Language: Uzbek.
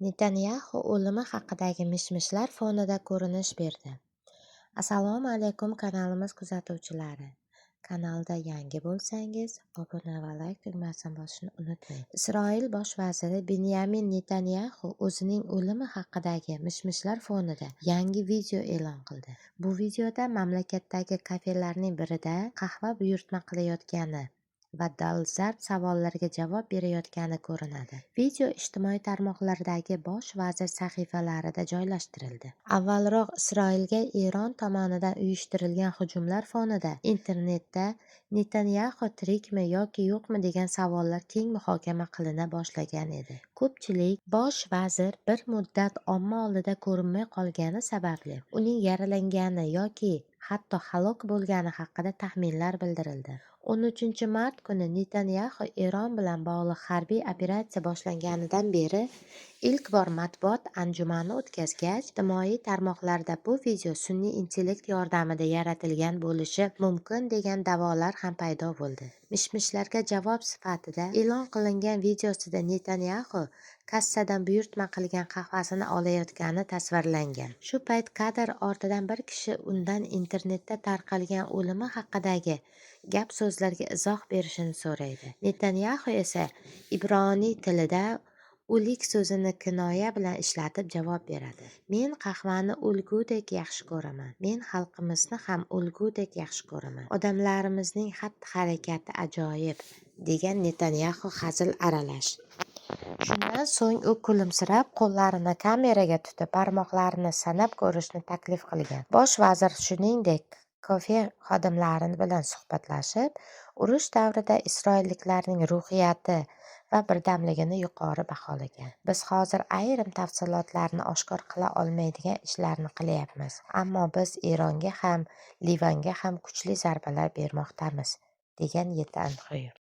Netanyaxu o'limi haqidagi mish-mishlar fonida ko'rinish berdi. Assalomu alaykum kanalimiz kuzatuvchilari. Kanalda yangi bo'lsangiz, obuna va layk tugmasini bosishni unutmang. Isroil bosh vaziri Binyamin Netanyaxu o'zining o'limi haqidagi mish-mishlar fonida yangi video e'lon qildi. Bu videoda mamlakatdagi kafelarning birida qahva buyurtma qilayotgani va dolzarb savollarga javob berayotgani ko'rinadi. Video ijtimoiy tarmoqlardagi bosh vazir sahifalarida joylashtirildi. Avvalroq Isroilga Eron tomonidan uyushtirilgan hujumlar fonida internetda Netanyaxu tirikmi yoki yo'qmi degan savollar keng muhokama qilina boshlagan edi. Ko'pchilik bosh vazir bir muddat omma oldida ko'rinmay qolgani sababli uning yaralangani yoki hatto halok bo'lgani haqida taxminlar bildirildi. 13-mart kuni Netanyaxu Eron bilan bog'liq harbiy operatsiya boshlanganidan beri ilk bor matbuot anjumani o'tkazgach, ijtimoiy tarmoqlarda bu video sun'iy intellekt yordamida yaratilgan bo'lishi mumkin degan da'volar ham paydo bo'ldi. Mish-mishlarga javob sifatida e'lon qilingan videosida Netanyaxu kassadan buyurtma qilgan qahvasini olayotgani tasvirlangan. Shu payt kadr ortidan bir kishi undan internetda tarqalgan o'limi haqidagi gap-so'zlarga izoh berishini so'raydi. Netanyaxu esa ibroniy tilida o'lik so'zini kinoya bilan ishlatib javob beradi. Men qahvani o'lgudek yaxshi ko'raman. Men xalqimizni ham o'lgudek yaxshi ko'raman. Odamlarimizning xatti-harakati ajoyib, degan Netanyaxu hazil aralash. Shundan so'ng u kulimsirab, qo'llarini kameraga tutib, barmoqlarini sanab ko'rishni taklif qilgan. Bosh vazir shuningdek kafe xodimlari bilan suhbatlashib, urush davrida isroilliklarning ruhiyati va birdamligini yuqori baholagan. Biz hozir ayrim tafsilotlarni oshkor qila olmaydigan ishlarni qilyapmiz, ammo biz Eronga ham, Livanga ham kuchli zarbalar bermoqdamiz, degan Netanyaxu.